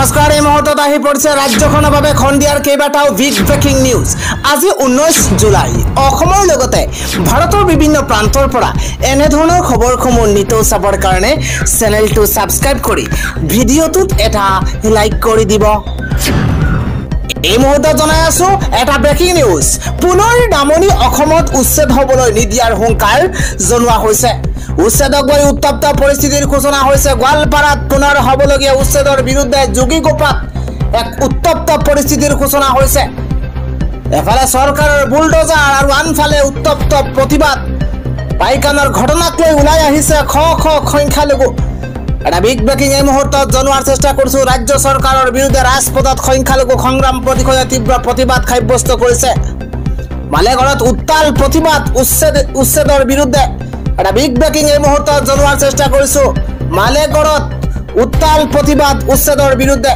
নমস্কাৰ এই মুহূৰ্তত আহি পৰিছে ৰাজ্যখনৰ বাবে খণ্ডিয়াৰ কেইবাটাও বিগ ব্ৰেকিং নিউজ। আজি 19 জুলাই অসমৰ লগতে ভাৰতৰ বিভিন্ন প্ৰান্তৰ পৰা এনে ধৰণৰ খবৰসমূহ নিতৌ চাবৰ কাৰণে চেনেলটো সাবস্ক্ৰাইব কৰি ভিডিঅ'টোত এটা লাইক কৰি দিব। এই মুহূৰ্তত জনাই আছো এটা ব্ৰেকিং নিউজ। পুনৰ নামনি অসমত উচ্ছেদ হ'বলৈ নিদিয়াৰ হুংকাৰ জনোৱা হৈছে। উচ্ছেদক লৈ উত্তপ্ত পৰিস্থিতিৰ সূচনা হৈছে। গোৱালপাৰাত পুনৰ হ'বলগীয়া উচ্ছেদৰ বিৰুদ্ধে যোগীঘোপাত এক উত্তপ্ত পৰিস্থিতিৰ সূচনা হৈছে। এফালে চৰকাৰৰ বুলডোজাৰ আৰু আনফালে উত্তপ্ত প্ৰতিবাদ। পাইকানৰ ঘটনাক লৈ ওলাই আহিছে শ সংখ্যালঘু। এটা বিগ ব্ৰেকিং এই মুহূৰ্তত জনোৱাৰ চেষ্টা কৰিছো। ৰাজ্য চৰকাৰৰ বিৰুদ্ধে ৰাজপথত সংখ্যালঘু সংগ্ৰাম প্ৰতিষদে তীব্ৰ প্ৰতিবাদ সাব্যস্ত কৰিছে। মালেগাঁৱত উত্তাল প্ৰতিবাদ উচ্ছেদৰ বিৰুদ্ধে। এটা বিগ ব্ৰেকিং এই মুহূৰ্তত জনোৱাৰ চেষ্টা কৰিছো। মালেগাঁৱত উত্তাল প্ৰতিবাদ উচ্ছেদৰ বিৰুদ্ধে।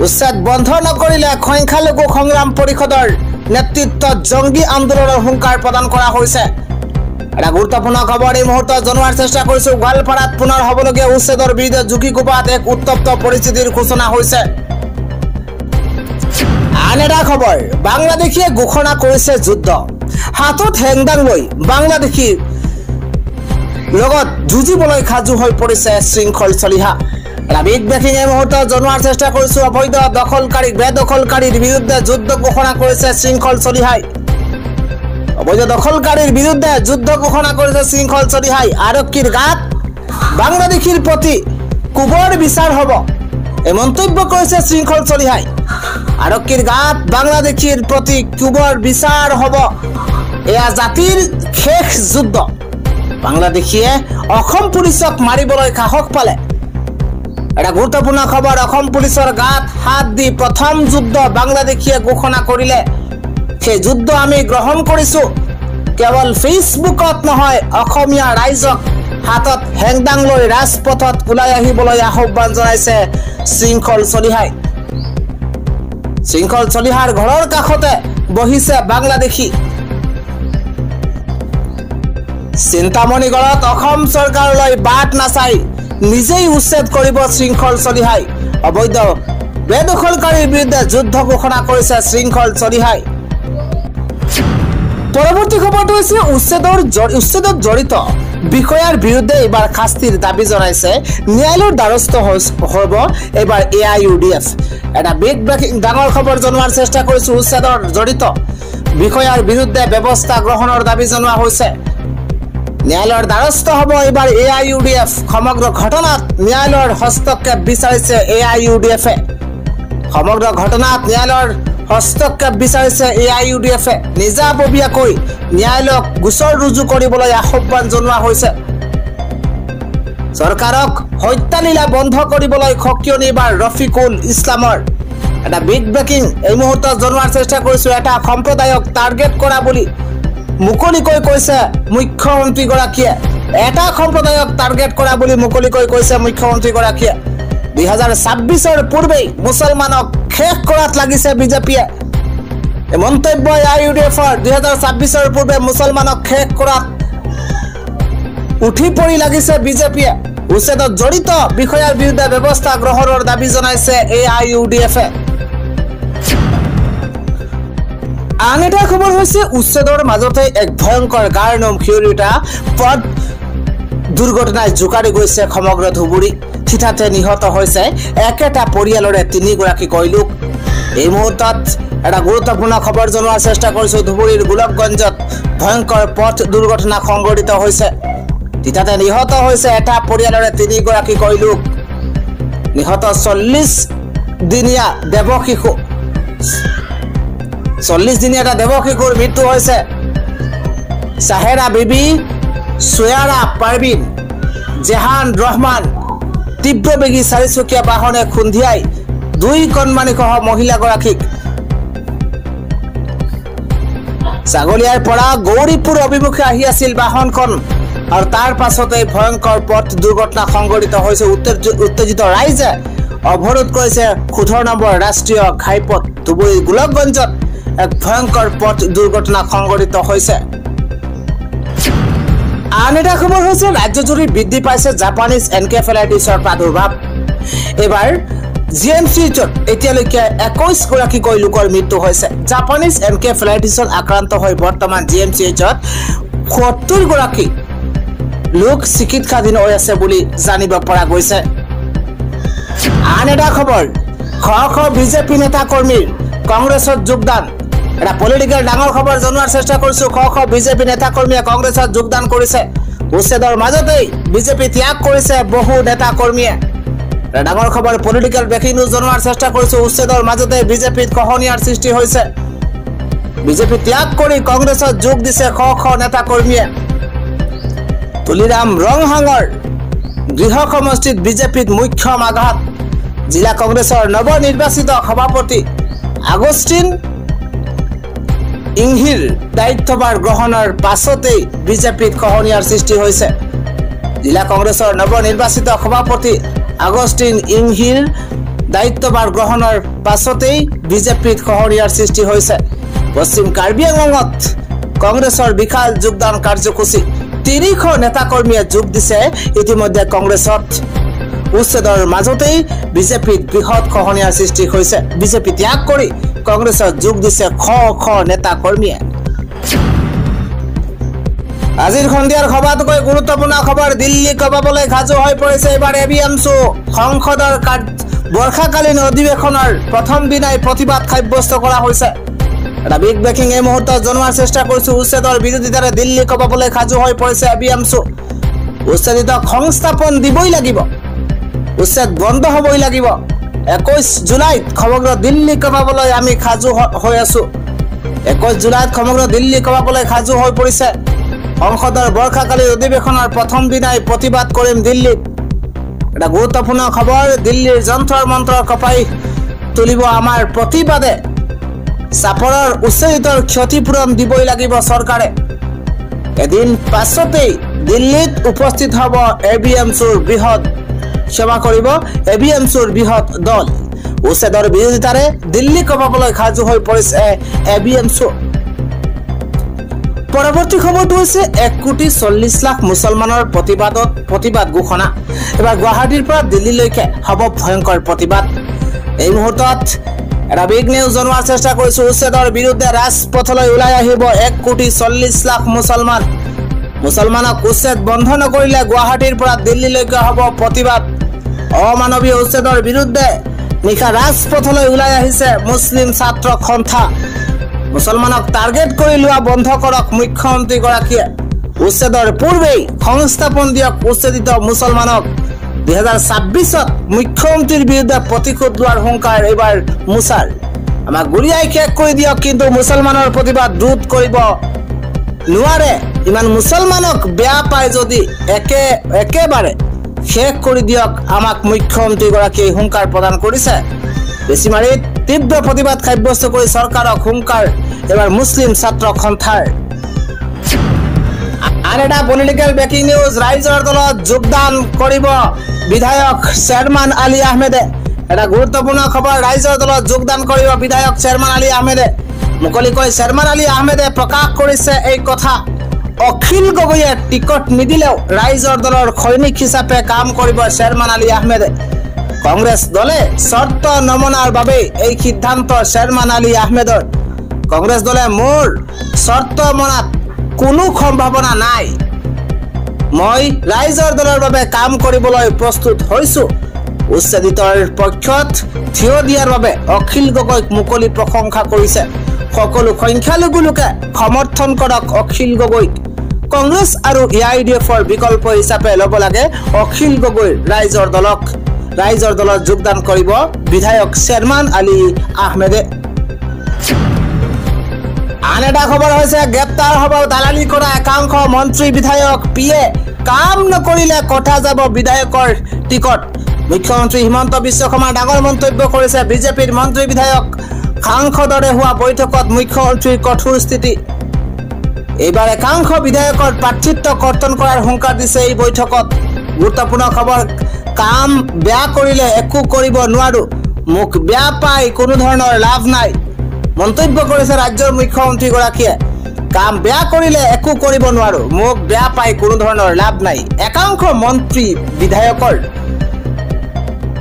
উচ্ছেদ বন্ধ নকৰিলে সংখ্যালঘু সংগ্ৰাম পৰিষদৰ নেতৃত্বত জংগী আন্দোলনৰ হুংকাৰ প্ৰদান কৰা হৈছে। এটা গুৰুত্বপূৰ্ণ খবৰ এই মুহূৰ্তত জনোৱাৰ চেষ্টা কৰিছো। গোৱালপাৰাত পুনৰ হ'বলগীয়া উচ্ছেদৰ বিৰুদ্ধে যোগীঘোপাত এক উত্তপ্ত পৰিস্থিতিৰ সূচনা হৈছে। আন এটা খবৰ, বাংলাদেশীয়ে ঘোষণা কৰিছে যুদ্ধ। হাতত হেংদাং লৈ বাংলাদেশীৰ লগত যুঁজিবলৈ সাজু হৈ পৰিছে শৃংখল চলিহা। এটা বিগ ব্ৰেকিং এই মুহূৰ্তত জনোৱাৰ চেষ্টা কৰিছো। অবৈধ দখলকাৰীক বেদখলকাৰীৰ বিৰুদ্ধে যুদ্ধ ঘোষণা কৰিছে শৃংখল চলিহাই। অবৈধ দখলকাৰীৰ বিৰুদ্ধে যুদ্ধ ঘোষণা কৰিছে শৃংখল চলিহাই। আৰক্ষীৰ গাত বাংলাদেশীৰ প্ৰতি কুবৰ বিচাৰ হ'ব, এই মন্তব্য কৰিছে শৃংখল চলিহাই। আৰক্ষীৰ গাত বাংলাদেশীৰ প্ৰতি কুবৰ বিচাৰ হ'ব, এয়া জাতিৰ শেষ যুদ্ধ। বাংলাদেশীয়ে অসম পুলিচক মাৰিবলৈ সাহস পালে। এটা গুৰুত্বপূৰ্ণ খবৰ, অসম পুলিচৰ গাত হাত দি প্ৰথম যুদ্ধ বাংলাদেশীয়ে ঘোষণা কৰিলে। সেই যুদ্ধ আমি গ্ৰহণ কৰিছো। কেৱল ফেচবুকত নহয়, অসমীয়া ৰাইজক হাতত হেংদাং লৈ ৰাজপথত ওলাই আহিবলৈ আহ্বান জনাইছে শৃংখল চলিহাই। শৃংখল চলিহাৰ ঘৰৰ কাষতে বহিছে বাংলাদেশী। চিন্তামণিগড়ত অসম চৰকাৰলৈ বাট নাচাই নিজেই উচ্ছেদ কৰিব শৃংখল চলিহাই। অবৈধ বেদখলকাৰীৰ বিৰুদ্ধে যুদ্ধ ঘোষণা কৰিছে শৃংখল চলিহাই। পৰৱৰ্তী খবৰটো হৈছে উচ্ছেদত জড়িত বিষয়াৰ বিৰুদ্ধে এইবাৰ শাস্তিৰ দাবী জনাইছে। ন্যায়ালয়ৰ দ্বাৰস্থ হ'ব এইবাৰ AIUDF। এটা বিগ ব্ৰেকিং ডাঙৰ খবৰ জনোৱাৰ চেষ্টা কৰিছো। উচ্ছেদৰ জড়িত বিষয়াৰ বিৰুদ্ধে ব্যৱস্থা গ্ৰহণৰ দাবী জনোৱা হৈছে। ন্যায়ালয়ৰ দ্বাৰস্থ হ'ব এইবাৰ AIUDF। সমগ্ৰ ঘটনাত ন্যায়ালয়ৰ হস্তক্ষেপ বিচাৰিছে AIUDF-এ। সমগ্ৰ ঘটনাত ন্যায়ালয়ৰ হস্তক্ষেপ বিচাৰিছে AIUDF-এ। নিজাববীয়াকৈ ন্যায়ালয়ক গোচৰ ৰুজু কৰিবলৈ আহ্বান জনোৱা হৈছে। চৰকাৰক হত্যালীলা বন্ধ কৰিবলৈ সক্ৰিয় এইবাৰ ৰফিকুল ইছলামৰ। এটা বিগ ব্ৰেকিং এই মুহূৰ্তত জনোৱাৰ চেষ্টা কৰিছো। এটা সম্প্ৰদায়ক টাৰ্গেট কৰা বুলি মুকলিকৈ কৈছে মুখ্যমন্ত্ৰীগৰাকীয়ে। এটা সম্প্ৰদায়ক টাৰ্গেট কৰা বুলি মুকলিকৈ কৈছে মুখ্যমন্ত্ৰীগৰাকীয়ে। 2026 পূৰ্বেই মুছলমানক শেষ কৰাত লাগিছে বিজেপিয়ে। এই মন্তব্য AIUDF-ৰ। 2026 পূৰ্বে মুছলমানক শেষ কৰাত উঠি পৰি লাগিছে বিজেপিয়ে। উচ্ছেদত জড়িত বিষয়াৰ বিৰুদ্ধে ব্যৱস্থা গ্ৰহণৰ দাবী জনাইছে AIUDF-এ। আন এটা খবৰ হৈছে উচ্ছেদৰ মাজতে এক ভয়ংকৰ গাৰ-নোম শিয়ৰি পথ দুৰ্ঘটনাই জোকাৰি গৈছে সমগ্ৰ ধুবুৰী। হঠাতে নিহত হৈছে একেটা পৰিয়ালৰে 3 গৰাকীকৈ লোক। এই মুহূৰ্তত এটা গুৰুত্বপূৰ্ণ খবৰ জনোৱাৰ চেষ্টা কৰিছো। ধুবুৰীৰ গোলকগঞ্জত ভয়ংকৰ পথ দুৰ্ঘটনা সংঘটিত হৈছে। হঠাতে নিহত হৈছে এটা পৰিয়ালৰে 3 গৰাকীকৈ লোক। নিহত 40 দিনীয়া দেৱশিশু। 40 দিনীয়া এটা দেৱশিশুৰ মৃত্যু হৈছে। চাহেৰা বিবি, সুয়াৰা পাৰবিন, জেহান ৰহমান তীব্ৰবেগী 4চকীয়া বাহনে খুন্দিয়াই 2 কণমানিসহ মহিলাগৰাকীক। ছাগলীয়াৰ পৰা গৌৰীপুৰ অভিমুখে আহি আছিল বাহনখন আৰু তাৰ পাছতে ভয়ংকৰ পথ দুৰ্ঘটনা সংঘটিত হৈছে। উত্তেজিত ৰাইজে অৱৰোধ কৰিছে 18 নম্বৰ ৰাষ্ট্ৰীয় ঘাইপথ। ধুবুৰীৰ গোলকগঞ্জত এক ভয়ংকৰ পথ দুৰ্ঘটনা সংঘটিত হৈছে। আন এটা খবৰ হৈছে ৰাজ্যজুৰি বৃদ্ধি পাইছে জাপানিজ এনকেফেলাইটিছৰ প্ৰাদুৰ্ভাৱ। এবাৰ জিএমচিত এতিয়ালৈকে 21 গৰাকীকৈ লোকৰ মৃত্যু হৈছে। জাপানিজ এনকেফেলাইটিছত আক্ৰান্ত হৈ বৰ্তমান জিএমচিত ৭০ গৰাকী লোক চিকিৎসাধীন হৈ আছে বুলি জানিব পৰা গৈছে। আন এটা খবৰ, শ বিজেপি নেতা কৰ্মীৰ কংগ্ৰেছত যোগদান। এটা পলিটিকেল ডাঙৰ খবৰ জনোৱাৰ চেষ্টা কৰিছো। শ বিজেপি নেতা কৰ্মীয়ে কংগ্ৰেছত যোগদান কৰিছে। উচ্ছেদৰ মাজতেই বিজেপি ত্যাগ কৰিছে বহু নেতা কৰ্মীয়ে। ডাঙৰ খবৰ পলিটিকেল ব্ৰেকিং নিউজ জনোৱাৰ চেষ্টা কৰিছো। উচ্ছেদৰ মাজতে বিজেপিত খহনীয়াৰ সৃষ্টি হৈছে। বিজেপি ত্যাগ কৰি কংগ্ৰেছত যোগ দিছে শ নেতা কৰ্মীয়ে। তুলিৰাম ৰংহাঙৰ গৃহ সমষ্টিত বিজেপিত মুখ্যম আঘাত। জিলা কংগ্ৰেছৰ নৱনিৰ্বাচিত সভাপতি আগষ্টিন ইংহিৰ দায়িত্বভাৰ গ্ৰহণৰ পাছতেই বিজেপিত খহনীয়াৰ সৃষ্টি হৈছে। জিলা কংগ্ৰেছৰ নৱনিৰ্বাচিত সভাপতি আগষ্টিন ইংহিৰ দায়িত্বভাৰ গ্ৰহণৰ পাছতেই বিজেপিত খহনীয়াৰ সৃষ্টি হৈছে। পশ্চিম কাৰ্বি আংলঙত কংগ্ৰেছৰ বিশাল যোগদান কাৰ্যসূচী। ৩০০ নেতাকৰ্মীয়ে যোগ দিছে ইতিমধ্যে কংগ্ৰেছত। উচ্ছেদৰ মাজতেই বিজেপিত বৃহৎ খহনীয়াৰ সৃষ্টি হৈছে। বিজেপি ত্যাগ কৰি কংগ্ৰেছত যোগ দিছে শ নেতা কৰ্মীয়ে। আজিৰ সন্ধিয়াৰ সবাতোকৈ গুৰুত্বপূৰ্ণ খবৰ, দিল্লী কবাবলৈ সাজু হৈ পৰিছে এইবাৰ এবিএমছু। সংসদৰ বৰ্ষাকালীন অধিৱেশনৰ প্ৰথম দিনাই প্ৰতিবাদ সাব্যস্ত কৰা হৈছে। এটা বিগ ব্ৰেকিং এই মুহূৰ্তত জনোৱাৰ চেষ্টা কৰিছো। উচ্ছেদৰ বিৰোধিতাৰে দিল্লী কবাবলৈ সাজু হৈ পৰিছে এবিএমছু। উচ্ছেদিতক সংস্থাপন দিবই লাগিব, উচ্ছেদ বন্ধ হ'বই লাগিব। 21 জুলাইত সমগ্ৰ দিল্লী কবাবলৈ আমি সাজু হৈ আছো। 21 জুলাইত সমগ্ৰ দিল্লী কবাবলৈ সাজু হৈ পৰিছে। সংসদৰ বৰ্ষাকালীন অধিৱেশনৰ প্ৰথম দিনাই প্ৰতিবাদ কৰিম দিল্লীত। এটা গুৰুত্বপূৰ্ণ খবৰ, দিল্লীৰ যন্ত্ৰৰ মন্ত্ৰৰ কঁপাই তুলিব আমাৰ প্ৰতিবাদে। চাপৰৰ উচ্ছেদিতৰ ক্ষতিপূৰণ দিবই লাগিব চৰকাৰে। এদিন পাছতেই দিল্লীত উপস্থিত হ'ব এবিএমছুৰ বৃহৎ দল। উচ্ছেদৰ বিৰোধিতাৰে দিল্লী কবাবলৈ সাজু হৈ পৰিছে এবিএমছু। পৰৱৰ্তী খবৰটো হৈছে 1,40,00,000 মুছলমানৰ প্ৰতিবাদ ঘোষণা। এবাৰ গুৱাহাটীৰ পৰা দিল্লীলৈকে হ'ব ভয়ংকৰ প্ৰতিবাদ। এই মুহূৰ্তত এটা বিগ নিউজ জনোৱাৰ চেষ্টা কৰিছো। উচ্ছেদৰ বিৰুদ্ধে ৰাজপথলৈ ওলাই আহিব 1,40,00,000 মুছলমান। মুছলমানক উচ্ছেদ বন্ধ নকৰিলে গুৱাহাটীৰ পৰা দিল্লীলৈকে হ'ব প্ৰতিবাদ। অমানৱীয় উচ্ছেদৰ বিৰুদ্ধে নিশা ৰাজপথলৈ ওলাই আহিছে মুছলিম ছাত্ৰ সন্থা। মুছলমানক টাৰ্গেট কৰি লোৱা বন্ধ কৰক মুখ্যমন্ত্ৰীগৰাকীয়ে। উচ্ছেদৰ পূৰ্বেই সংস্থাপন দিয়ক উচ্ছেদিত মুছলমানক। 2026ত মুখ্যমন্ত্ৰীৰ বিৰুদ্ধে প্ৰতিশোধ লোৱাৰ হুংকাৰ এইবাৰ মুছাৰ। আমাক গুলিয়াই শেষ কৰি দিয়ক, কিন্তু মুছলমানৰ প্ৰতিবাদ ৰোধ কৰিব নোৱাৰে। ইমান মুছলমানক বেয়া পায় যদি একেবাৰে শেষ কৰি দিয়ক আমাক মুখ্যমন্ত্ৰীগৰাকীয়ে হুংকাৰ প্ৰদান কৰিছে। বেছিমাৰীত তীব্ৰ প্ৰতিবাদ সাব্যস্ত কৰি চৰকাৰক হুংকাৰ এবাৰ মুছলিম ছাত্ৰ সন্থাৰ। আন এটা পলিটিকেল ব্ৰেকিং নিউজ, ৰাইজৰ দলত যোগদান কৰিব বিধায়ক শ্বেৰমান আলী আহমেদে। এটা গুৰুত্বপূৰ্ণ খবৰ, ৰাইজৰ দলত যোগদান কৰিব বিধায়ক শ্বেৰমান আলী আহমেদে। মুকলিকৈ শ্বেৰমান আলী আহমেদে প্ৰকাশ কৰিছে এই কথা। অখিল গগৈয়ে টিকট নিদিলেও ৰাইজৰ দলৰ সৈনিক হিচাপে কাম কৰিব শ্বেৰমান আলী আহমেদে। কংগ্ৰেছ দলে চৰ্ত নমনাৰ বাবে এই সিদ্ধান্ত শ্বেৰমান আলী আহমেদৰ। কংগ্ৰেছ দলে মোৰ চৰ্ত মনাত কোনো সম্ভাৱনা নাই, মই ৰাইজৰ দলৰ বাবে কাম কৰিবলৈ প্ৰস্তুত হৈছো। উচ্ছেদিতৰ পক্ষত থিয় দিয়াৰ বাবে অখিল গগৈক মুকলি প্ৰশংসা কৰিছে। সকলো সংখ্যালঘু লোকে সমৰ্থন কৰক অখিল গগৈক। কংগ্ৰেছ আৰু AIDFৰ বিকল্প হিচাপে ল'ব লাগে অখিল গগৈৰ ৰাইজৰ দলত যোগদান কৰিব বিধায়ক শ্বেৰমান আলী আহমেদে। আন এটা খবৰ হৈছে, গ্ৰেপ্তাৰ হ'ব দালালি কৰা একাংশ মন্ত্ৰী বিধায়ক। PA কাম নকৰিলে কটা যাব বিধায়কৰ টিকট। মুখ্যমন্ত্ৰী হিমন্ত বিশ্ব শৰ্মাই ডাঙৰ মন্তব্য কৰিছে। বিজেপিৰ মন্ত্ৰী বিধায়ক সাংসদৰে হোৱা বৈঠকত মুখ্যমন্ত্ৰীৰ কঠোৰ স্থিতি। এইবাৰ একাংশ বিধায়কৰ প্ৰাৰ্থিত্ব কৰ্তন কৰাৰ হুংকাৰ দিছে এই বৈঠকত। গুৰুত্বপূৰ্ণ খবৰ, কাম বেয়া কৰিলে একো কৰিব নোৱাৰো, মোক বেয়া পাই কোনো ধৰণৰ লাভ নাই, মন্তব্য কৰিছে ৰাজ্যৰ মুখ্যমন্ত্ৰীগৰাকীয়ে। কাম বেয়া কৰিলে একো কৰিব নোৱাৰো, মোক বেয়া পাই কোনো ধৰণৰ লাভ নাই। একাংশ মন্ত্ৰী বিধায়কৰ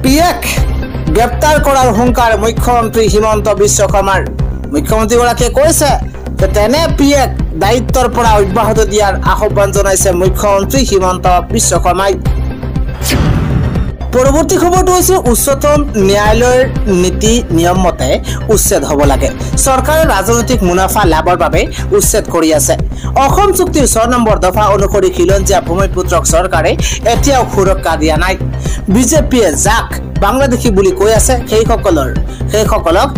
PAক গ্ৰেপ্তাৰ কৰাৰ হুংকাৰ মুখ্যমন্ত্ৰী হিমন্ত বিশ্ব শৰ্মাৰ। মুখ্যমন্ত্ৰীগৰাকীয়ে কৈছে যে তেনে পিএক দায়িত্বৰ পৰা অব্যাহত দিয়াৰ আহ্বান জনাইছে মুখ্যমন্ত্ৰী হিমন্ত বিশ্ব শৰ্মাই। পৰৱৰ্তী খবৰটো হৈছে উচ্চতম ন্যায়ালয়ৰ নীতি নিয়ম মতে উচ্ছেদ হ'ব লাগে। চৰকাৰে ৰাজনৈতিক মুনাফা লাভৰ বাবে উচ্ছেদ কৰি আছে। অসম চুক্তিৰ 6 নম্বৰ দফা অনুসৰি খিলঞ্জীয়া ভূমিপুত্ৰক চৰকাৰে এতিয়াও সুৰক্ষা দিয়া নাই। বিজেপিয়ে যাক বাংলাদেশী বুলি কৈ আছে সেইসকলক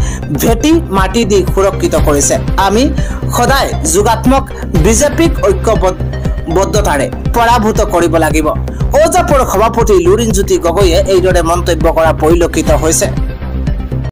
ভেটি মাটি দি সুৰক্ষিত কৰিছে। আমি সদায় যোগাত্মক বিজেপিক ঐক্যবদ্ধতাৰে পৰাভূত কৰিব লাগিব। অজাপৰ সভাপতি লুৰিণজ্যোতি গগৈয়ে এইদৰে মন্তব্য কৰা পৰিলক্ষিত হৈছে।